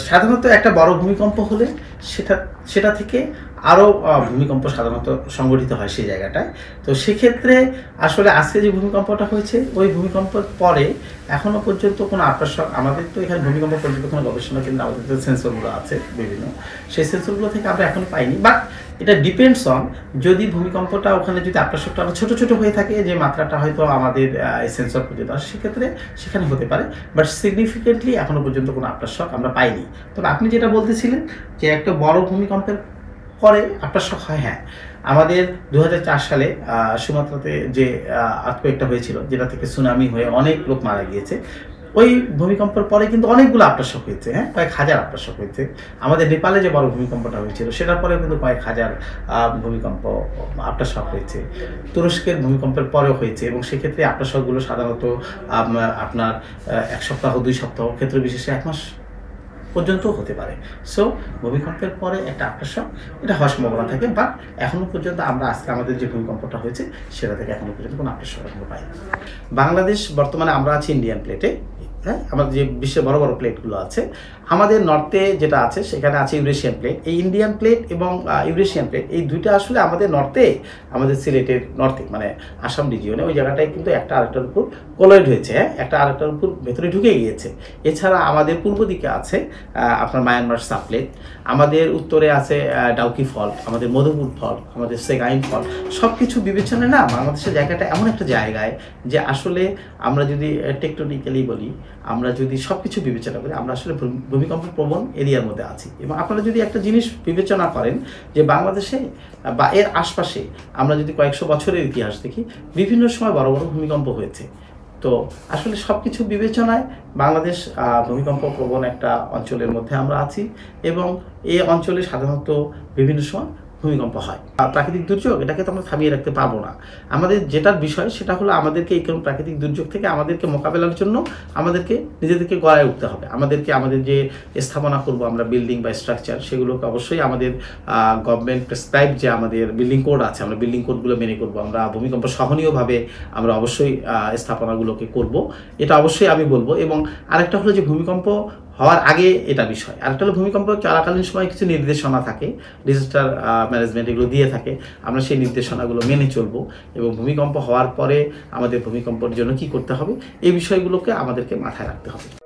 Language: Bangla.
সাধারণত একটা বড় ভূমিকম্প হলে সেটা থেকে আরও ভূমিকম্প সাধারণত সংঘটিত হয় সেই জায়গাটায়। তো সেক্ষেত্রে আসলে আজকে যে ভূমিকম্পটা হয়েছে ওই ভূমিকম্পের পরে এখনও পর্যন্ত কোনো আফটারশক, আমাদের তো এখানে ভূমিকম্প পর্যবেক্ষণ গবেষণা কেন্দ্র, আমাদের তো সেন্সরগুলো আছে বিভিন্ন, সেই সেন্সরগুলো থেকে আমরা এখনও পাইনি। বাট এটা ডিপেন্ডস অন, যদি ভূমিকম্পটা ওখানে যদি আফটারশকটা আরও ছোটো ছোটো হয়ে থাকে, যে মাত্রাটা হয়তো আমাদের এই সেন্সর পর্যন্ত আসে, সেক্ষেত্রে সেখানে হতে পারে। বাট সিগনিফিকেন্টলি এখনও পর্যন্ত কোনো আফটারশক আমরা পাইনি। তবে আপনি যেটা বলতেছিলেন যে একটা বড় ভূমিকম্পের পরে আফটারশক হয়, হ্যাঁ, আমাদের 2004 সালে সুমাত্রাতে যে আর্থকোয়েকটা হয়েছিল, যেটা থেকে সুনামি হয়ে অনেক লোক মারা গিয়েছে, ওই ভূমিকম্পের পরে কিন্তু অনেকগুলো আফটারশক হয়েছে, হ্যাঁ, কয়েক হাজার আফটারশক হয়েছে। আমাদের নেপালে যে বড় ভূমিকম্পটা হয়েছিল সেটার পরেও কিন্তু কয়েক হাজার ভূমিকম্প আফটারশক হয়েছে। তুরস্কের ভূমিকম্পের পরেও হয়েছে, এবং সেক্ষেত্রে আফটারশকগুলো সাধারণত আপনার 1 সপ্তাহ 2 সপ্তাহ, ক্ষেত্র বিশেষে 1 মাস পর্যন্ত হতে পারে। সো ভূমিকম্পের পরে একটা আফটারশক এটা হওয়ার সম্ভাবনা থাকে। বাট এখনও পর্যন্ত আমরা আজকে আমাদের যে ভূমিকম্পটা হয়েছে সেটা থেকে এখনও পর্যন্ত কোনো আফটারশক আমরা পাইনি। বাংলাদেশ বর্তমানে আমরা আছি ইন্ডিয়ান প্লেটে, হ্যাঁ, আমাদের যে বিশ্বের বড় বড় প্লেটগুলো আছে, আমাদের নর্থে যেটা আছে সেখানে আছে ইউরেশিয়ান প্লেট। এই ইন্ডিয়ান প্লেট এবং ইউরেশিয়ান প্লেট, এই দুইটা আসলে আমাদের নর্থে, আমাদের সিলেটের নর্থে মানে আসাম রিজিয়নে, ওই জায়গাটায় কিন্তু একটা আরেকটার উপর কোলাইড হয়েছে, হ্যাঁ, একটা আরেকটার উপর ভেতরে ঢুকে গিয়েছে। এছাড়া আমাদের পূর্ব দিকে আছে আপনার মায়ানমার সাবপ্লেট, আমাদের উত্তরে আছে ডাউকি ফল্ট, আমাদের মধুপুর ফল্ট, আমাদের সেগাইন ফল্ট। সব কিছু বিবেচনায় না, বাংলাদেশের জায়গাটা এমন একটা জায়গায় যে আসলে আমরা যদি টেকটোনিক্যালি বলি, আমরা যদি সব কিছু বিবেচনা করি, আমরা আসলে ভূমিকম্প প্রবণ এরিয়ার মধ্যে আছি। এবং আপনারা যদি একটা জিনিস বিবেচনা করেন যে বাংলাদেশে বা এর আশপাশে আমরা যদি কয়েকশো বছরের ইতিহাস দেখি, বিভিন্ন সময় বড় বড় ভূমিকম্প হয়েছে। তো আসলে সব কিছু বিবেচনায় বাংলাদেশ ভূমিকম্প প্রবণ একটা অঞ্চলের মধ্যে আমরা আছি, এবং এই অঞ্চলে সাধারণত বিভিন্ন সময় ভূমিকম্প হয়। প্রাকৃতিক দুর্যোগ, এটাকে তো আমরা থামিয়ে রাখতে পারবো না। আমাদের যেটার বিষয় সেটা হলো আমাদেরকে এই প্রাকৃতিক দুর্যোগ থেকে আমাদেরকে মোকাবেলার জন্য আমাদেরকে নিজেদেরকে গড়ায় উঠতে হবে। আমাদের যে স্থাপনা করব আমরা, বিল্ডিং বা স্ট্রাকচার, সেগুলোকে অবশ্যই আমাদের গভর্নমেন্ট প্রেসক্রাইব যে আমাদের বিল্ডিং কোড আছে, আমরা বিল্ডিং কোডগুলো মেনে করব। আমরা ভূমিকম্প সহনীয়ভাবে আমরা অবশ্যই স্থাপনাগুলোকে করব, এটা অবশ্যই আমি বলবো। এবং আরেকটা হলো যে ভূমিকম্প হওয়ার আগে এটা বিষয়, আরেকটা হলো ভূমিকম্প চলাকালীন সময় কিছু নির্দেশনা থাকে, ডিজাস্টার ম্যানেজমেন্ট এগুলো দিয়ে থাকে, আমরা সেই নির্দেশনাগুলো মেনে চলবো। এবং ভূমিকম্প হওয়ার পরে আমাদের ভূমিকম্পের জন্য কি করতে হবে, এই বিষয়গুলোকে আমাদেরকে মাথায় রাখতে হবে।